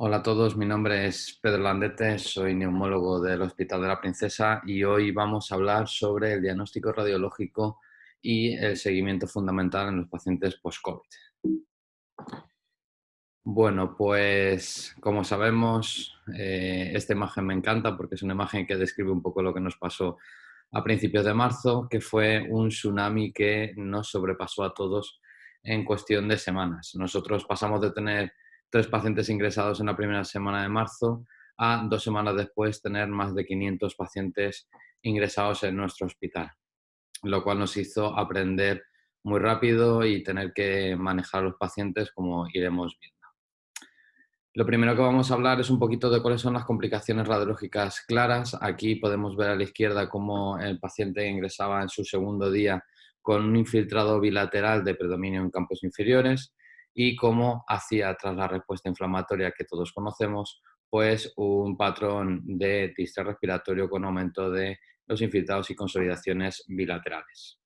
Hola a todos, mi nombre es Pedro Landete, soy neumólogo del Hospital de la Princesa y hoy vamos a hablar sobre el diagnóstico radiológico y el seguimiento fundamental en los pacientes post-COVID. Bueno, pues como sabemos, esta imagen me encanta porque es una imagen que describe un poco lo que nos pasó a principios de marzo, que fue un tsunami que nos sobrepasó a todos en cuestión de semanas. Nosotros pasamos de tener 3 pacientes ingresados en la primera semana de marzo a 2 semanas después tener más de 500 pacientes ingresados en nuestro hospital, lo cual nos hizo aprender muy rápido y tener que manejar a los pacientes como iremos viendo. Lo primero que vamos a hablar es un poquito de cuáles son las complicaciones radiológicas claras. Aquí podemos ver a la izquierda cómo el paciente ingresaba en su segundo día con un infiltrado bilateral de predominio en campos inferiores y cómo hacía, tras la respuesta inflamatoria que todos conocemos, pues un patrón de distrés respiratorio con aumento de los infiltrados y consolidaciones bilaterales.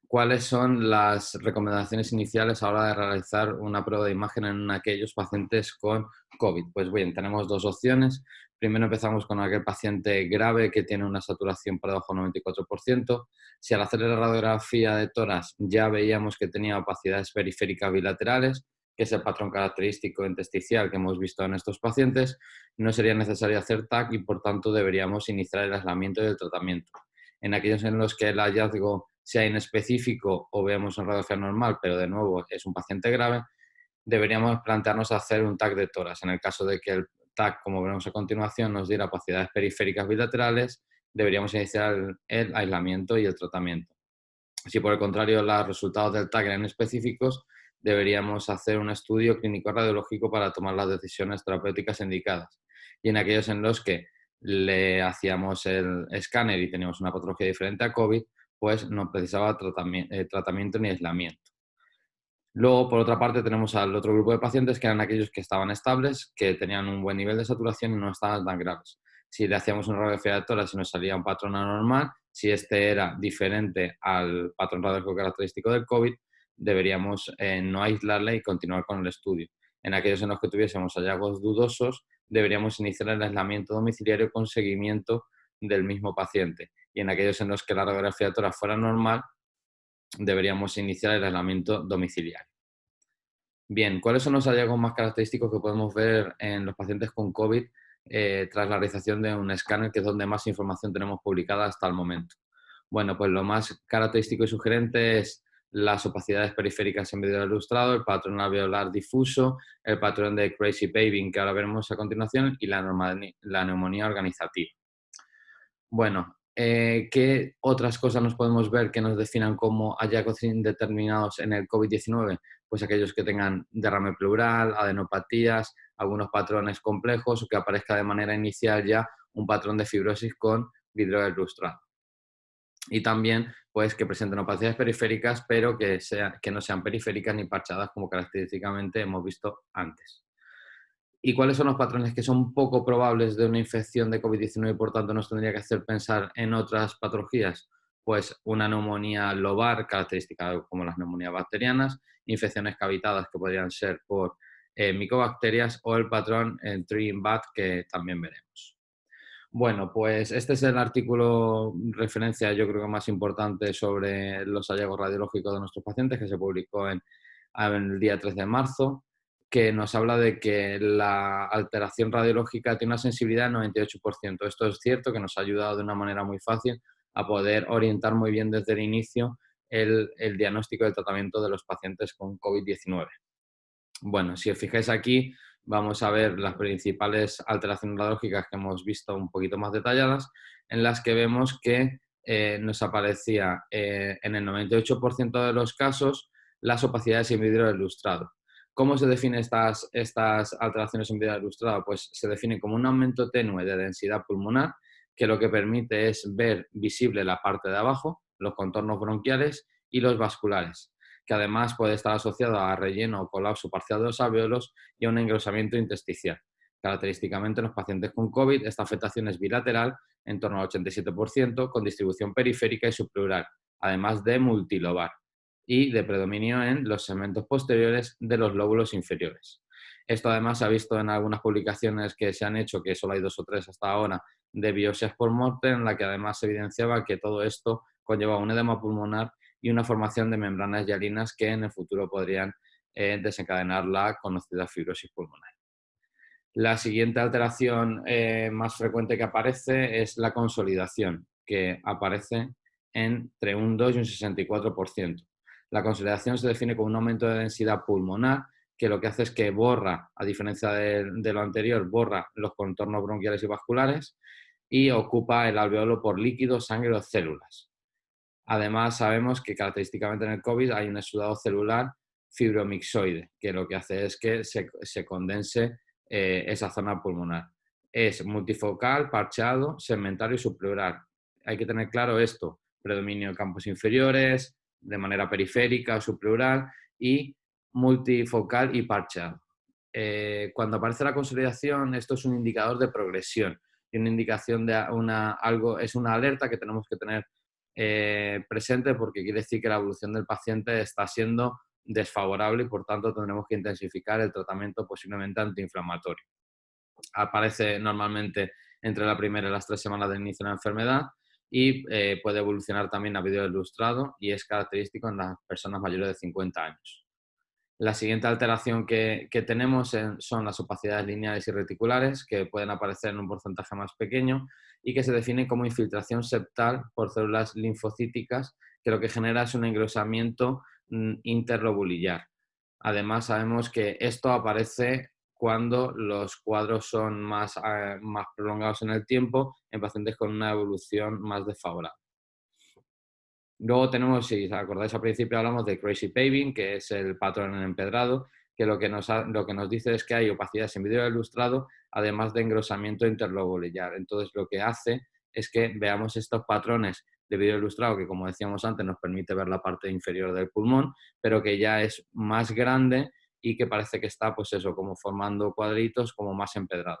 ¿Cuáles son las recomendaciones iniciales a la hora de realizar una prueba de imagen en aquellos pacientes con COVID? Pues bien, tenemos dos opciones. Primero empezamos con aquel paciente grave que tiene una saturación por debajo del 94%. Si al hacer la radiografía de tórax ya veíamos que tenía opacidades periféricas bilaterales, que es el patrón característico intersticial que hemos visto en estos pacientes, no sería necesario hacer TAC y por tanto deberíamos iniciar el aislamiento y el tratamiento. En aquellos en los que el hallazgo sea inespecífico o vemos una radiografía normal, pero de nuevo es un paciente grave, deberíamos plantearnos hacer un TAC de tórax. En el caso de que el TAC, como veremos a continuación, nos diera opacidades periféricas bilaterales, deberíamos iniciar el aislamiento y el tratamiento. Si por el contrario los resultados del TAC eran específicos, deberíamos hacer un estudio clínico radiológico para tomar las decisiones terapéuticas indicadas. Y en aquellos en los que le hacíamos el escáner y teníamos una patología diferente a COVID, pues no precisaba tratamiento ni aislamiento. Luego, por otra parte, tenemos al otro grupo de pacientes que eran aquellos que estaban estables, que tenían un buen nivel de saturación y no estaban tan graves. Si le hacíamos una radiografía de tórax y nos salía un patrón anormal, si este era diferente al patrón radiológico característico del COVID, deberíamos no aislarle y continuar con el estudio. En aquellos en los que tuviésemos hallazgos dudosos, deberíamos iniciar el aislamiento domiciliario con seguimiento del mismo paciente. Y en aquellos en los que la radiografía de tórax fuera normal, deberíamos iniciar el aislamiento domiciliario. Bien, ¿cuáles son los hallazgos más característicos que podemos ver en los pacientes con COVID tras la realización de un escáner, que es donde más información tenemos publicada hasta el momento? Bueno, pues lo más característico y sugerente es las opacidades periféricas en vídeo ilustrado, el patrón alveolar difuso, el patrón de crazy paving que ahora veremos a continuación y la neumonía organizativa. Bueno, ¿qué otras cosas nos podemos ver que nos definan como hallazgos indeterminados en el COVID-19? Pues aquellos que tengan derrame pleural, adenopatías, algunos patrones complejos o que aparezca de manera inicial ya un patrón de fibrosis con vidrio ilustrado. Y también pues que presenten opacidades periféricas, pero que no sean periféricas ni parchadas como característicamente hemos visto antes. ¿Y cuáles son los patrones que son poco probables de una infección de COVID-19 y por tanto nos tendría que hacer pensar en otras patologías? Pues una neumonía lobar, característica como las neumonías bacterianas, infecciones cavitadas que podrían ser por micobacterias o el patrón en tree in bat que también veremos. Bueno, pues este es el artículo referencia, yo creo que más importante sobre los hallazgos radiológicos de nuestros pacientes que se publicó en el día 13 de marzo, que nos habla de que la alteración radiológica tiene una sensibilidad del 98%. Esto es cierto, que nos ha ayudado de una manera muy fácil a poder orientar muy bien desde el inicio el diagnóstico y el tratamiento de los pacientes con COVID-19. Bueno, si os fijáis aquí, vamos a ver las principales alteraciones radiológicas que hemos visto un poquito más detalladas, en las que vemos que nos aparecía en el 98% de los casos las opacidades en vidrio ilustrado. ¿Cómo se definen estas alteraciones en vidrio ilustrado? Pues se definen como un aumento tenue de densidad pulmonar, que lo que permite es ver visible la parte de abajo, los contornos bronquiales y los vasculares, que además puede estar asociado a relleno o colapso parcial de los alvéolos y a un engrosamiento intersticial. Característicamente en los pacientes con COVID, esta afectación es bilateral, en torno al 87%, con distribución periférica y subpleural, además de multilobar y de predominio en los segmentos posteriores de los lóbulos inferiores. Esto además se ha visto en algunas publicaciones que se han hecho, que solo hay 2 o 3 hasta ahora, de biopsias por morte, en la que además se evidenciaba que todo esto conlleva un edema pulmonar y una formación de membranas hialinas que en el futuro podrían desencadenar la conocida fibrosis pulmonar. La siguiente alteración más frecuente que aparece es la consolidación, que aparece entre un 2 y un 64%. La consolidación se define como un aumento de densidad pulmonar que lo que hace es que borra, a diferencia de lo anterior, borra los contornos bronquiales y vasculares y ocupa el alveolo por líquido, sangre o células. Además, sabemos que característicamente en el COVID hay un exudado celular fibromixoide, que lo que hace es que se condense esa zona pulmonar. Es multifocal, parcheado, segmentario y subpleural. Hay que tener claro esto: predominio de campos inferiores, de manera periférica o subpleural, y multifocal y parcheado. Cuando aparece la consolidación, esto es un indicador de progresión y una indicación de algo, es una alerta que tenemos que tener presente, porque quiere decir que la evolución del paciente está siendo desfavorable y por tanto tendremos que intensificar el tratamiento posiblemente antiinflamatorio. Aparece normalmente entre la primera y las 3 semanas del inicio de la enfermedad y puede evolucionar también a vídeo ilustrado y es característico en las personas mayores de 50 años. La siguiente alteración que tenemos son las opacidades lineales y reticulares, que pueden aparecer en un porcentaje más pequeño y que se definen como infiltración septal por células linfocíticas, que lo que genera es un engrosamiento interlobulillar. Además, sabemos que esto aparece cuando los cuadros son más prolongados en el tiempo, en pacientes con una evolución más desfavorable. Luego tenemos, si os acordáis al principio, hablamos de crazy paving, que es el patrón en empedrado, que lo que nos dice es que hay opacidades en vídeo ilustrado, además de engrosamiento interlobulillar. Entonces, lo que hace es que veamos estos patrones de vídeo ilustrado, que como decíamos antes, nos permite ver la parte inferior del pulmón, pero que ya es más grande y que parece que está, pues eso, como formando cuadritos, como más empedrado.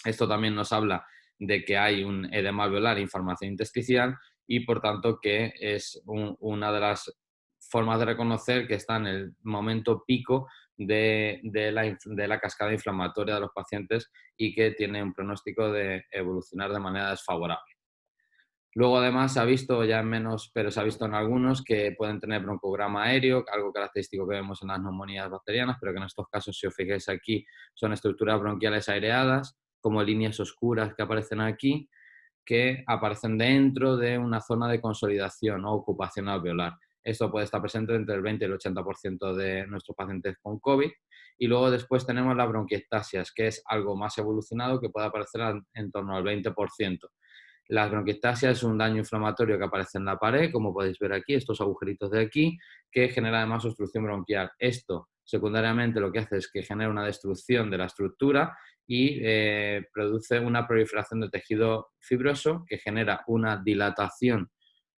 Esto también nos habla de que hay un edema alveolar, inflamación intersticial, y por tanto que es una de las formas de reconocer que está en el momento pico de la cascada inflamatoria de los pacientes y que tiene un pronóstico de evolucionar de manera desfavorable. Luego, además, se ha visto ya en menos, pero se ha visto en algunos que pueden tener broncograma aéreo, algo característico que vemos en las neumonías bacterianas, pero que en estos casos, si os fijáis aquí, son estructuras bronquiales aireadas, como líneas oscuras que aparecen aquí, que aparecen dentro de una zona de consolidación o ocupación alveolar. Esto puede estar presente entre el 20 y el 80% de nuestros pacientes con COVID. Y luego después tenemos las bronquiectasias, que es algo más evolucionado que puede aparecer en torno al 20%. Las bronquiectasias es un daño inflamatorio que aparece en la pared, como podéis ver aquí, estos agujeritos de aquí, que genera además obstrucción bronquial. Esto, secundariamente, lo que hace es que genera una destrucción de la estructura y produce una proliferación de tejido fibroso que genera una dilatación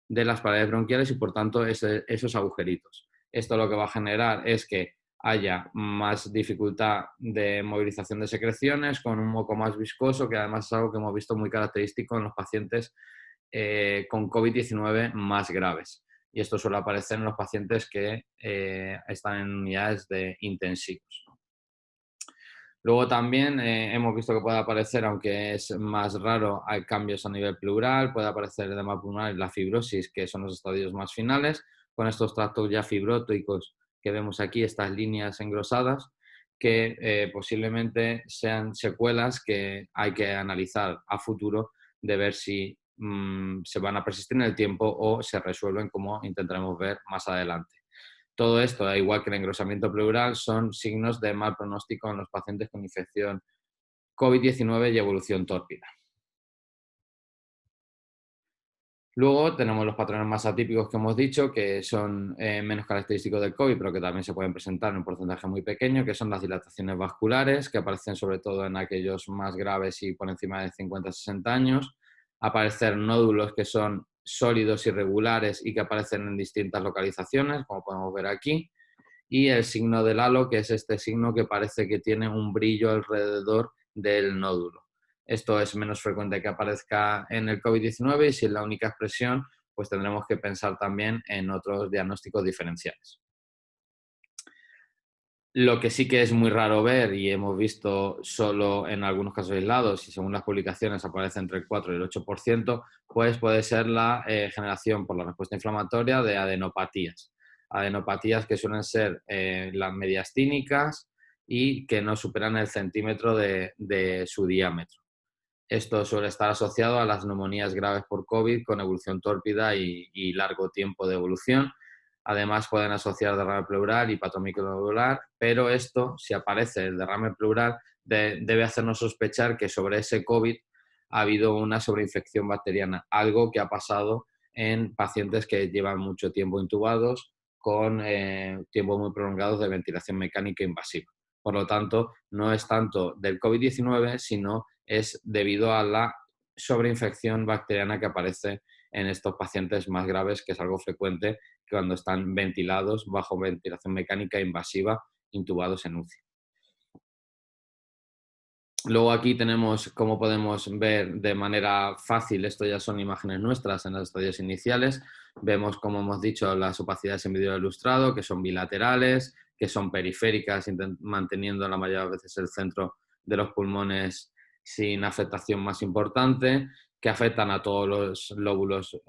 de las paredes bronquiales y, por tanto, esos agujeritos. Esto lo que va a generar es que haya más dificultad de movilización de secreciones, con un moco más viscoso, que además es algo que hemos visto muy característico en los pacientes con COVID-19 más graves. Y esto suele aparecer en los pacientes que están en unidades de intensivos. Luego también hemos visto que puede aparecer, aunque es más raro, hay cambios a nivel pleural, puede aparecer edema pulmonar y la fibrosis, que son los estadios más finales, con estos tractos ya fibróticos que vemos aquí, estas líneas engrosadas, que posiblemente sean secuelas que hay que analizar a futuro de ver si se van a persistir en el tiempo o se resuelven, como intentaremos ver más adelante. Todo esto, al igual que el engrosamiento pleural, son signos de mal pronóstico en los pacientes con infección COVID-19 y evolución tórpida. Luego tenemos los patrones más atípicos que hemos dicho, que son menos característicos del COVID, pero que también se pueden presentar en un porcentaje muy pequeño, que son las dilataciones vasculares, que aparecen sobre todo en aquellos más graves y por encima de 50-60 años. Aparecer nódulos que son sólidos, irregulares y que aparecen en distintas localizaciones, como podemos ver aquí. Y el signo del halo, que es este signo que parece que tiene un brillo alrededor del nódulo. Esto es menos frecuente que aparezca en el COVID-19 y si es la única expresión, pues tendremos que pensar también en otros diagnósticos diferenciales. Lo que sí que es muy raro ver y hemos visto solo en algunos casos aislados y según las publicaciones aparece entre el 4 y el 8%, pues puede ser la generación por la respuesta inflamatoria de adenopatías. Adenopatías que suelen ser las mediastínicas y que no superan el centímetro de su diámetro. Esto suele estar asociado a las neumonías graves por COVID con evolución tórpida y largo tiempo de evolución. Además, pueden asociar derrame pleural y patrón micronodular, pero esto, si aparece el derrame pleural, debe hacernos sospechar que sobre ese COVID ha habido una sobreinfección bacteriana, algo que ha pasado en pacientes que llevan mucho tiempo intubados con tiempos muy prolongados de ventilación mecánica invasiva. Por lo tanto, no es tanto del COVID-19, sino es debido a la sobreinfección bacteriana que aparece en estos pacientes más graves, que es algo frecuente cuando están ventilados bajo ventilación mecánica invasiva, intubados en UCI. Luego aquí tenemos, como podemos ver de manera fácil, esto ya son imágenes nuestras en los estadios iniciales, vemos, como hemos dicho, las opacidades en vídeo ilustrado, que son bilaterales, que son periféricas, manteniendo la mayoría de veces el centro de los pulmones sin afectación más importante, que afectan a todos los lóbulos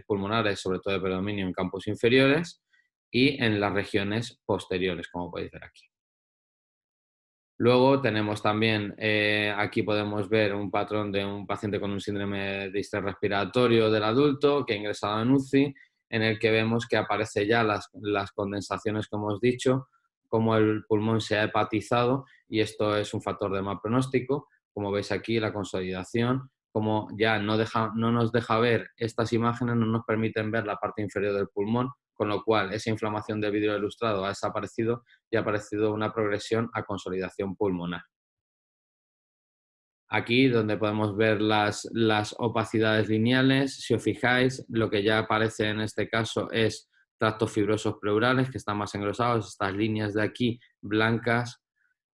pulmonares, sobre todo de predominio en campos inferiores y en las regiones posteriores, como podéis ver aquí. Luego tenemos también, aquí podemos ver un patrón de un paciente con un síndrome de estrés respiratorio del adulto que ha ingresado en UCI, en el que vemos que aparece ya las condensaciones que hemos dicho, como el pulmón se ha hepatizado y esto es un factor de mal pronóstico. Como veis aquí, la consolidación, como ya no nos deja ver estas imágenes, no nos permiten ver la parte inferior del pulmón, con lo cual esa inflamación del vidrio ilustrado ha desaparecido y ha aparecido una progresión a consolidación pulmonar. Aquí donde podemos ver las opacidades lineales, si os fijáis, lo que ya aparece en este caso es tractos fibrosos pleurales que están más engrosados, estas líneas de aquí blancas,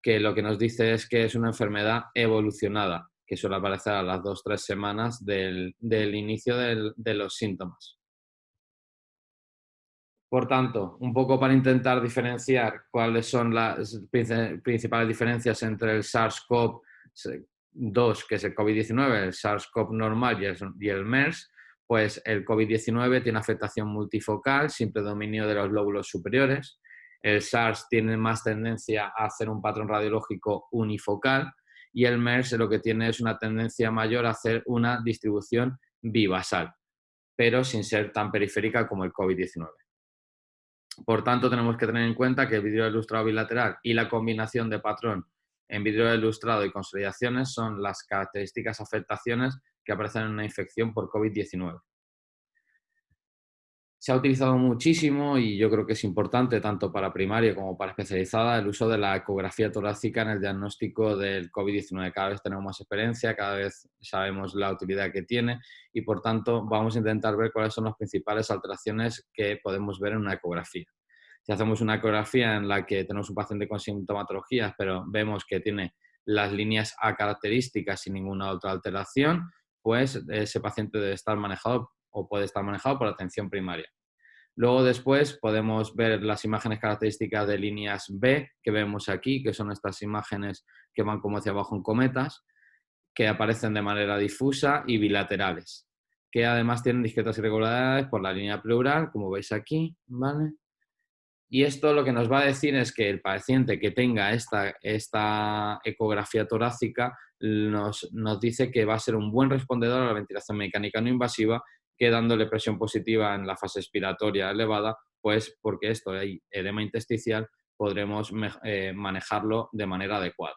que lo que nos dice es que es una enfermedad evolucionada, que suele aparecer a las 2-3 semanas del inicio de los síntomas. Por tanto, un poco para intentar diferenciar cuáles son las principales diferencias entre el SARS-CoV-2, que es el COVID-19, el SARS-CoV normal y el MERS, pues el COVID-19 tiene afectación multifocal sin predominio de los lóbulos superiores. El SARS tiene más tendencia a hacer un patrón radiológico unifocal y el MERS lo que tiene es una tendencia mayor a hacer una distribución bivasal, pero sin ser tan periférica como el COVID-19. Por tanto, tenemos que tener en cuenta que el vidrio ilustrado bilateral y la combinación de patrón en vidrio ilustrado y consolidaciones son las características afectaciones que aparecen en una infección por COVID-19. Se ha utilizado muchísimo y yo creo que es importante tanto para primaria como para especializada el uso de la ecografía torácica en el diagnóstico del COVID-19. Cada vez tenemos más experiencia, cada vez sabemos la utilidad que tiene y por tanto vamos a intentar ver cuáles son las principales alteraciones que podemos ver en una ecografía. Si hacemos una ecografía en la que tenemos un paciente con sintomatologías, pero vemos que tiene las líneas A características sin ninguna otra alteración, pues ese paciente debe estar manejado o puede estar manejado por atención primaria. Luego después podemos ver las imágenes características de líneas B que vemos aquí, que son estas imágenes que van como hacia abajo en cometas, que aparecen de manera difusa y bilaterales, que además tienen discretas irregularidades por la línea pleural, como veis aquí, ¿vale? Y esto lo que nos va a decir es que el paciente que tenga esta ecografía torácica nos dice que va a ser un buen respondedor a la ventilación mecánica no invasiva, que dándole presión positiva en la fase expiratoria elevada, pues porque esto hay edema intersticial, podremos manejarlo de manera adecuada.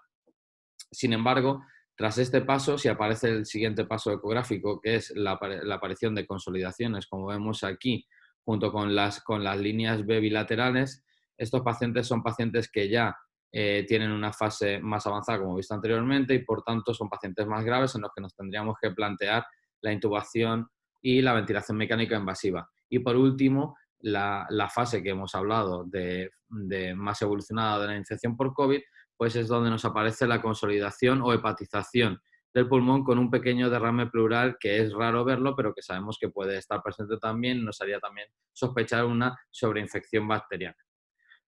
Sin embargo, tras este paso, si aparece el siguiente paso ecográfico, que es la aparición de consolidaciones, como vemos aquí, junto con las líneas B bilaterales, estos pacientes son pacientes que ya tienen una fase más avanzada, como he visto anteriormente, y por tanto son pacientes más graves en los que nos tendríamos que plantear la intubación y la ventilación mecánica invasiva. Y por último, la fase que hemos hablado de más evolucionada de la infección por COVID, pues es donde nos aparece la consolidación o hepatización del pulmón con un pequeño derrame pleural que es raro verlo, pero que sabemos que puede estar presente también, nos haría también sospechar una sobreinfección bacteriana.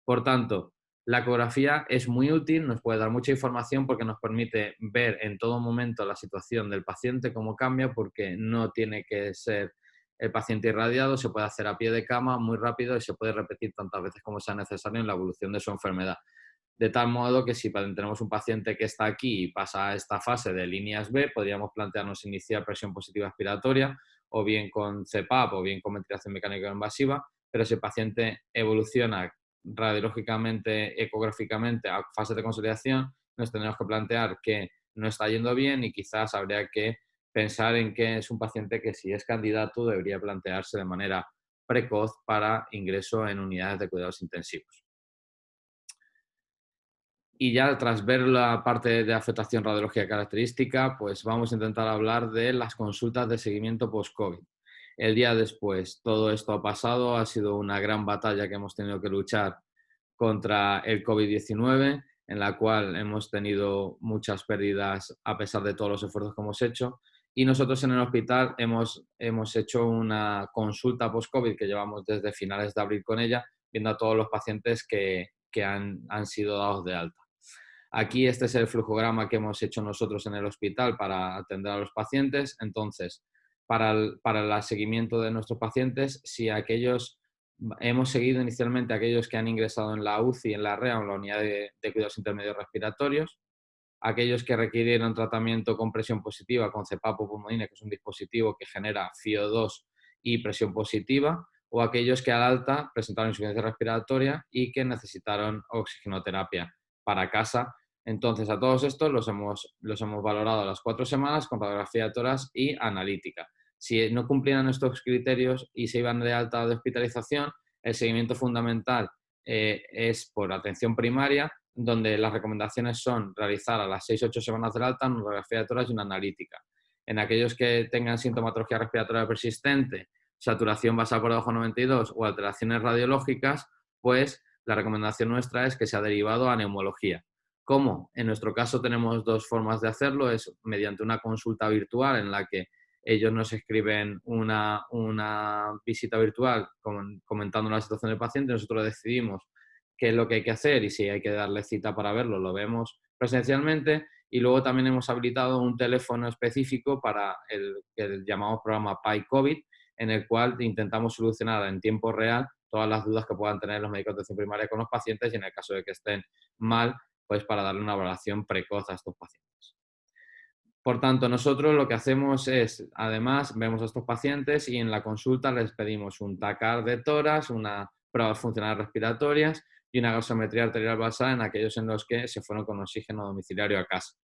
Por tanto, La ecografía es muy útil, nos puede dar mucha información porque nos permite ver en todo momento la situación del paciente, cómo cambia, porque no tiene que ser el paciente irradiado, se puede hacer a pie de cama muy rápido y se puede repetir tantas veces como sea necesario en la evolución de su enfermedad. De tal modo que si tenemos un paciente que está aquí y pasa a esta fase de líneas B, podríamos plantearnos iniciar presión positiva expiratoria, o bien con CPAP o bien con ventilación mecánica invasiva, pero si el paciente evoluciona radiológicamente, ecográficamente a fase de consolidación, nos tenemos que plantear que no está yendo bien y quizás habría que pensar en que es un paciente que, si es candidato, debería plantearse de manera precoz para ingreso en unidades de cuidados intensivos. Y ya tras ver la parte de afectación radiológica característica, pues vamos a intentar hablar de las consultas de seguimiento post-COVID. El día después, todo esto ha pasado, ha sido una gran batalla que hemos tenido que luchar contra el COVID-19, en la cual hemos tenido muchas pérdidas a pesar de todos los esfuerzos que hemos hecho. Y nosotros en el hospital hemos hecho una consulta post-COVID que llevamos desde finales de abril con ella, viendo a todos los pacientes que han sido dados de alta. Aquí este es el flujograma que hemos hecho nosotros en el hospital para atender a los pacientes. Entonces, para el seguimiento de nuestros pacientes, si aquellos hemos seguido inicialmente aquellos que han ingresado en la UCI, en la REA o en la unidad de cuidados intermedios respiratorios, aquellos que requirieron tratamiento con presión positiva, con CPAP o pulmonina, que es un dispositivo que genera FiO2 y presión positiva, o aquellos que al alta presentaron insuficiencia respiratoria y que necesitaron oxigenoterapia para casa. Entonces, a todos estos los hemos valorado a las 4 semanas con radiografía de tórax y analítica. Si no cumplían estos criterios y se iban de alta de hospitalización, el seguimiento fundamental es por atención primaria, donde las recomendaciones son realizar a las 6-8 semanas del alta una radiografía de tórax y una analítica. En aquellos que tengan sintomatología respiratoria persistente, saturación basal por debajo de 92 o alteraciones radiológicas, pues la recomendación nuestra es que sea derivado a neumología. ¿Cómo? En nuestro caso tenemos dos formas de hacerlo, es mediante una consulta virtual en la que ellos nos escriben una visita virtual comentando la situación del paciente, nosotros decidimos qué es lo que hay que hacer y si hay que darle cita para verlo, lo vemos presencialmente. Y luego también hemos habilitado un teléfono específico para el que llamamos programa PAI COVID, en el cual intentamos solucionar en tiempo real todas las dudas que puedan tener los médicos de atención primaria con los pacientes y en el caso de que estén mal, pues para darle una evaluación precoz a estos pacientes. Por tanto, nosotros lo que hacemos es, además, vemos a estos pacientes y en la consulta les pedimos un TACAR de tórax, una pruebas funcionales respiratorias y una gasometría arterial basal en aquellos en los que se fueron con oxígeno domiciliario a casa.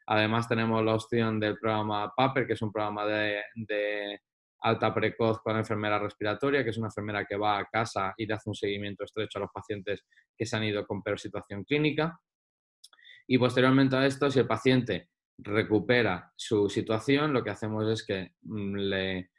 Además, tenemos la opción del programa PAPER, que es un programa de alta precoz con enfermera respiratoria, que es una enfermera que va a casa y le hace un seguimiento estrecho a los pacientes que se han ido con peor situación clínica. Y posteriormente a esto, si el paciente recupera su situación, lo que hacemos es que le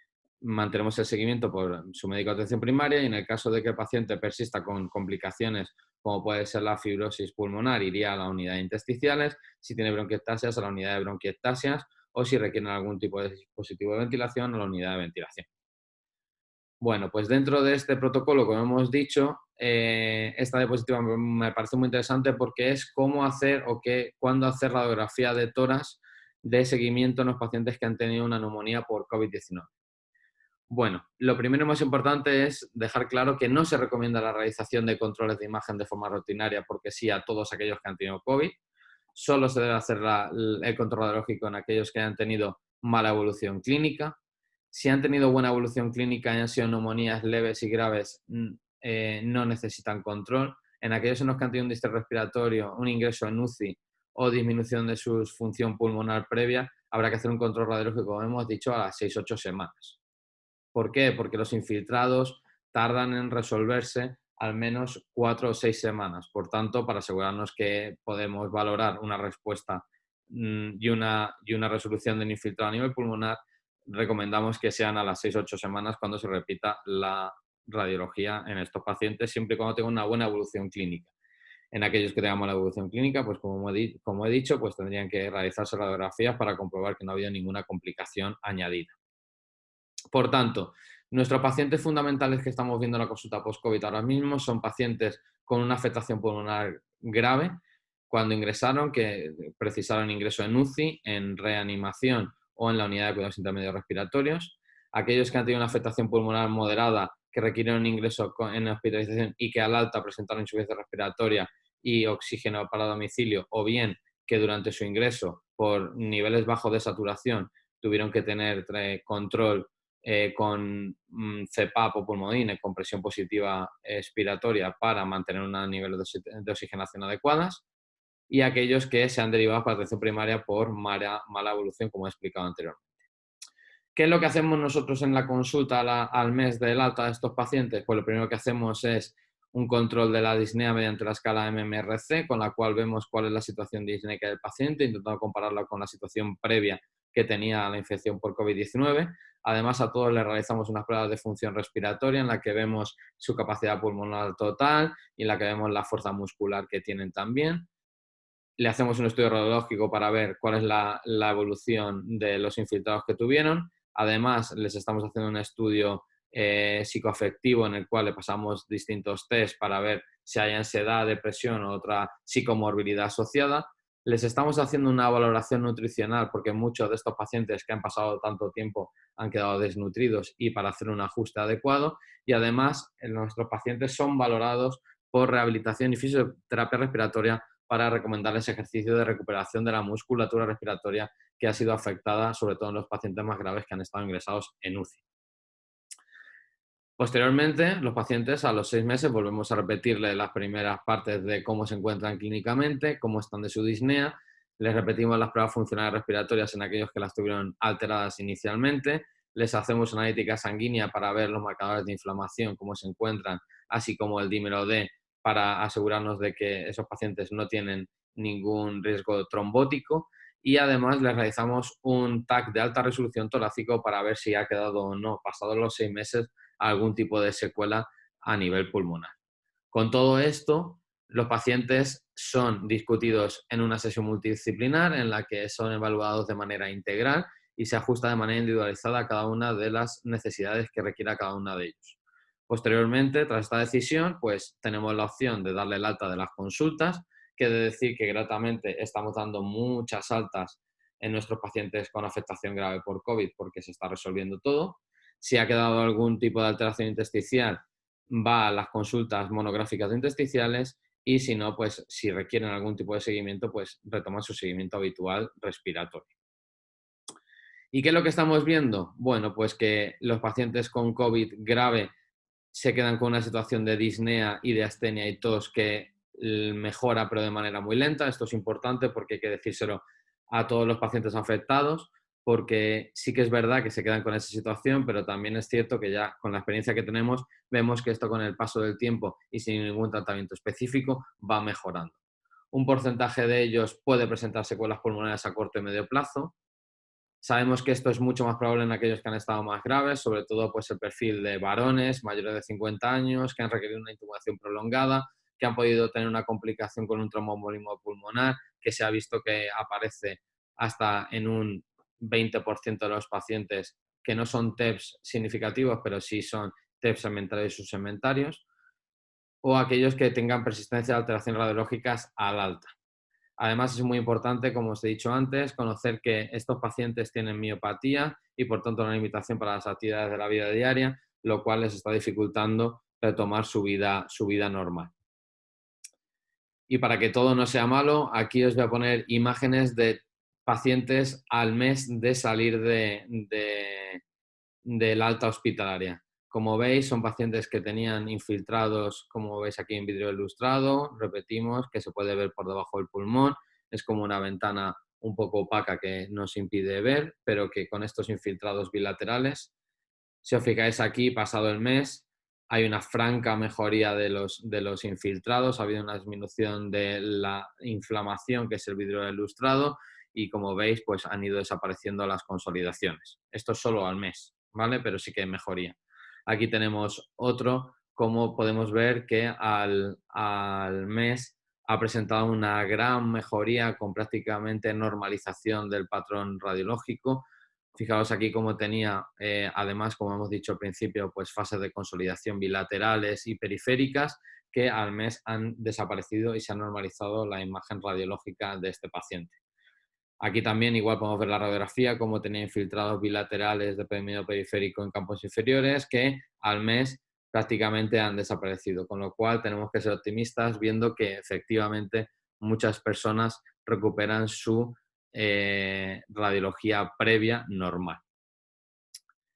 mantenemos el seguimiento por su médico de atención primaria y en el caso de que el paciente persista con complicaciones como puede ser la fibrosis pulmonar, iría a la unidad de intersticiales, si tiene bronquiectasias a la unidad de bronquiectasias o si requieren algún tipo de dispositivo de ventilación a la unidad de ventilación. Bueno, pues dentro de este protocolo, como hemos dicho, esta diapositiva me parece muy interesante porque es cómo hacer o cuándo hacer radiografía de tórax de seguimiento en los pacientes que han tenido una neumonía por COVID-19. Bueno, lo primero y más importante es dejar claro que no se recomienda la realización de controles de imagen de forma rutinaria porque sí a todos aquellos que han tenido COVID. Solo se debe hacer el control radiológico en aquellos que hayan tenido mala evolución clínica. Si han tenido buena evolución clínica y han sido neumonías leves y graves, no necesitan control. En aquellos en los que han tenido un distrés respiratorio, un ingreso en UCI o disminución de su función pulmonar previa, habrá que hacer un control radiológico, como hemos dicho, a las 6-8 semanas. ¿Por qué? Porque los infiltrados tardan en resolverse al menos 4 o 6 semanas. Por tanto, para asegurarnos que podemos valorar una respuesta y una resolución del infiltrado a nivel pulmonar, recomendamos que sean a las 6-8 semanas cuando se repita la radiología en estos pacientes, siempre y cuando tengan una buena evolución clínica. En aquellos que tengan mala evolución clínica, pues como he dicho, pues tendrían que realizarse radiografías para comprobar que no ha habido ninguna complicación añadida. Por tanto, Nuestros pacientes fundamentales que estamos viendo en la consulta post-COVID ahora mismo son pacientes con una afectación pulmonar grave, cuando ingresaron, que precisaron ingreso en UCI, en reanimación o en la unidad de cuidados intermedios respiratorios. Aquellos que han tenido una afectación pulmonar moderada, que requieren un ingreso en hospitalización y que al alta presentaron insuficiencia respiratoria y oxígeno para domicilio, o bien que durante su ingreso, por niveles bajos de saturación, tuvieron que tener control con CPAP o pulmodine, con presión positiva expiratoria para mantener un nivel de oxigenación adecuadas, y aquellos que se han derivado para atención primaria por mala evolución, como he explicado anteriormente. ¿Qué es lo que hacemos nosotros en la consulta al mes del alta de estos pacientes? Pues lo primero que hacemos es un control de la disnea mediante la escala MMRC, con la cual vemos cuál es la situación disneica del paciente, intentando compararla con la situación previa que tenía la infección por COVID-19. Además, a todos les realizamos unas pruebas de función respiratoria en la que vemos su capacidad pulmonar total y en la que vemos la fuerza muscular que tienen también. Le hacemos un estudio radiológico para ver cuál es la evolución de los infiltrados que tuvieron. Además, les estamos haciendo un estudio psicoafectivo en el cual le pasamos distintos test para ver si hay ansiedad, depresión o otra psicomorbilidad asociada. Les estamos haciendo una valoración nutricional porque muchos de estos pacientes que han pasado tanto tiempo han quedado desnutridos, y para hacer un ajuste adecuado. Y además, nuestros pacientes son valorados por rehabilitación y fisioterapia respiratoria para recomendarles ejercicio de recuperación de la musculatura respiratoria que ha sido afectada, sobre todo en los pacientes más graves que han estado ingresados en UCI. Posteriormente, los pacientes a los 6 meses volvemos a repetirles las primeras partes de cómo se encuentran clínicamente, cómo están de su disnea. Les repetimos las pruebas funcionales respiratorias en aquellos que las tuvieron alteradas inicialmente. Les hacemos una analítica sanguínea para ver los marcadores de inflamación, cómo se encuentran, así como el dímero D, para asegurarnos de que esos pacientes no tienen ningún riesgo trombótico. Y además les realizamos un TAC de alta resolución torácico para ver si ha quedado o no, pasados los 6 meses, algún tipo de secuela a nivel pulmonar. Con todo esto, los pacientes son discutidos en una sesión multidisciplinar en la que son evaluados de manera integral y se ajusta de manera individualizada a cada una de las necesidades que requiera cada uno de ellos. Posteriormente, tras esta decisión, pues tenemos la opción de darle el alta de las consultas, que he de decir que gratamente estamos dando muchas altas en nuestros pacientes con afectación grave por COVID porque se está resolviendo todo. Si ha quedado algún tipo de alteración intersticial, va a las consultas monográficas de intersticiales, y si no, pues si requieren algún tipo de seguimiento, pues retoman su seguimiento habitual respiratorio. ¿Y qué es lo que estamos viendo? Bueno, pues que los pacientes con COVID grave se quedan con una situación de disnea y de astenia y tos que mejora, pero de manera muy lenta. Esto es importante porque hay que decírselo a todos los pacientes afectados, porque sí que es verdad que se quedan con esa situación, pero también es cierto que ya con la experiencia que tenemos, vemos que esto con el paso del tiempo y sin ningún tratamiento específico va mejorando. Un porcentaje de ellos puede presentar secuelas pulmonares a corto y medio plazo. Sabemos que esto es mucho más probable en aquellos que han estado más graves, sobre todo pues el perfil de varones mayores de 50 años que han requerido una intubación prolongada, que han podido tener una complicación con un tromboembolismo pulmonar, que se ha visto que aparece hasta en un 20% de los pacientes, que no son TEPS significativos, pero sí son TEPS segmentarios y subsegmentarios, o aquellos que tengan persistencia de alteraciones radiológicas al alta. Además, es muy importante, como os he dicho antes, conocer que estos pacientes tienen miopatía y, por tanto, una limitación para las actividades de la vida diaria, lo cual les está dificultando retomar su vida normal. Y para que todo no sea malo, aquí os voy a poner imágenes de pacientes al mes de salir del alta hospitalaria. Como veis, son pacientes que tenían infiltrados, como veis aquí en vidrio ilustrado, repetimos, que se puede ver por debajo del pulmón. Es como una ventana un poco opaca que nos impide ver, pero que con estos infiltrados bilaterales, si os fijáis aquí, pasado el mes, hay una franca mejoría de los infiltrados, ha habido una disminución de la inflamación, que es el vidrio ilustrado, y como veis, pues han ido desapareciendo las consolidaciones. Esto es solo al mes, ¿vale? Pero sí que hay mejoría. Aquí tenemos otro, como podemos ver que al mes ha presentado una gran mejoría con prácticamente normalización del patrón radiológico, Fijaos aquí cómo tenía, además, como hemos dicho al principio, pues fases de consolidación bilaterales y periféricas que al mes han desaparecido y se ha normalizado la imagen radiológica de este paciente. Aquí también igual podemos ver la radiografía, cómo tenía infiltrados bilaterales de epidemio periférico en campos inferiores que al mes prácticamente han desaparecido, con lo cual tenemos que ser optimistas viendo que efectivamente muchas personas recuperan su radiología previa normal.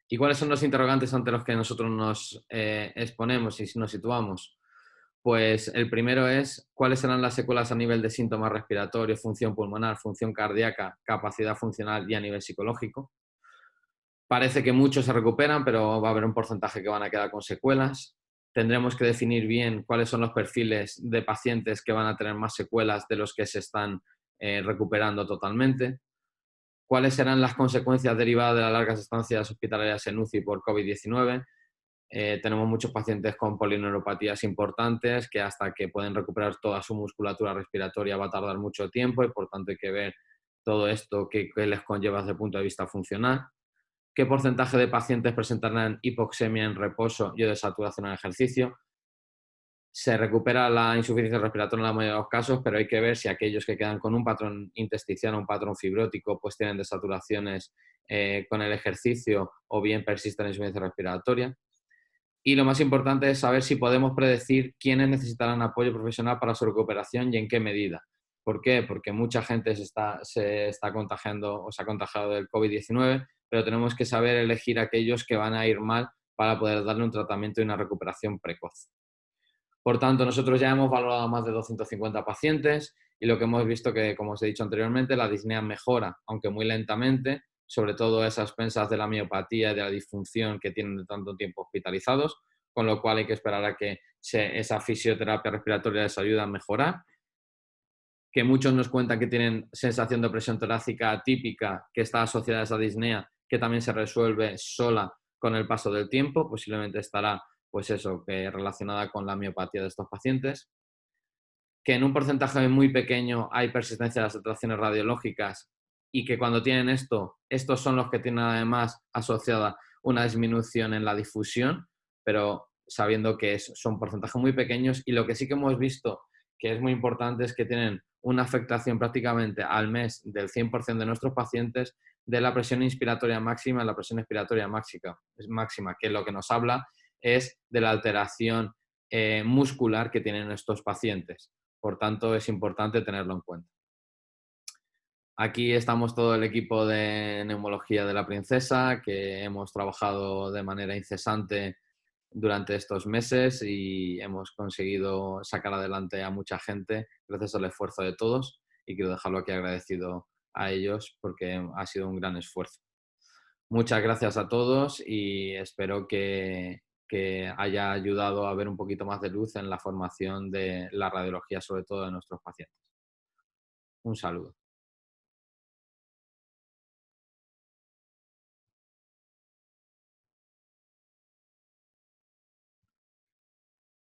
¿Y cuáles son los interrogantes ante los que nosotros nos exponemos y nos situamos? Pues el primero es cuáles serán las secuelas a nivel de síntomas respiratorios, función pulmonar, función cardíaca, capacidad funcional y a nivel psicológico. Parece que muchos se recuperan, pero va a haber un porcentaje que van a quedar con secuelas. Tendremos que definir bien cuáles son los perfiles de pacientes que van a tener más secuelas de los que se están recuperando totalmente. ¿Cuáles serán las consecuencias derivadas de las largas estancias hospitalarias en UCI por COVID-19? Tenemos muchos pacientes con polineuropatías importantes que hasta que pueden recuperar toda su musculatura respiratoria va a tardar mucho tiempo y por tanto hay que ver todo esto que les conlleva desde el punto de vista funcional. ¿Qué porcentaje de pacientes presentarán hipoxemia en reposo y o desaturación en ejercicio? Se recupera la insuficiencia respiratoria en la mayoría de los casos, pero hay que ver si aquellos que quedan con un patrón intersticial o un patrón fibrótico pues tienen desaturaciones con el ejercicio o bien persisten en insuficiencia respiratoria. Y lo más importante es saber si podemos predecir quiénes necesitarán apoyo profesional para su recuperación y en qué medida. ¿Por qué? Porque mucha gente se está contagiando o se ha contagiado del COVID-19, pero tenemos que saber elegir aquellos que van a ir mal para poder darle un tratamiento y una recuperación precoz. Por tanto, nosotros ya hemos valorado a más de 250 pacientes y lo que hemos visto que, como os he dicho anteriormente, la disnea mejora, aunque muy lentamente, sobre todo a esas expensas de la miopatía y de la disfunción que tienen de tanto tiempo hospitalizados, con lo cual hay que esperar a que esa fisioterapia respiratoria les ayude a mejorar, que muchos nos cuentan que tienen sensación de presión torácica atípica que está asociada a esa disnea, que también se resuelve sola con el paso del tiempo, posiblemente estará pues eso, relacionada con la miopatía de estos pacientes, que en un porcentaje muy pequeño hay persistencia de las alteraciones radiológicas y que cuando tienen esto, estos son los que tienen además asociada una disminución en la difusión, pero sabiendo que son porcentajes muy pequeños y lo que sí que hemos visto que es muy importante es que tienen una afectación prácticamente al mes del 100% de nuestros pacientes de la presión inspiratoria máxima y la presión expiratoria máxima, que lo que nos habla es de la alteración muscular que tienen estos pacientes. Por tanto, es importante tenerlo en cuenta. Aquí estamos todo el equipo de neumología de la Princesa, que hemos trabajado de manera incesante durante estos meses y hemos conseguido sacar adelante a mucha gente gracias al esfuerzo de todos y quiero dejarlo aquí agradecido a ellos porque ha sido un gran esfuerzo. Muchas gracias a todos y espero que haya ayudado a ver un poquito más de luz en la formación de la radiología, sobre todo de nuestros pacientes. Un saludo.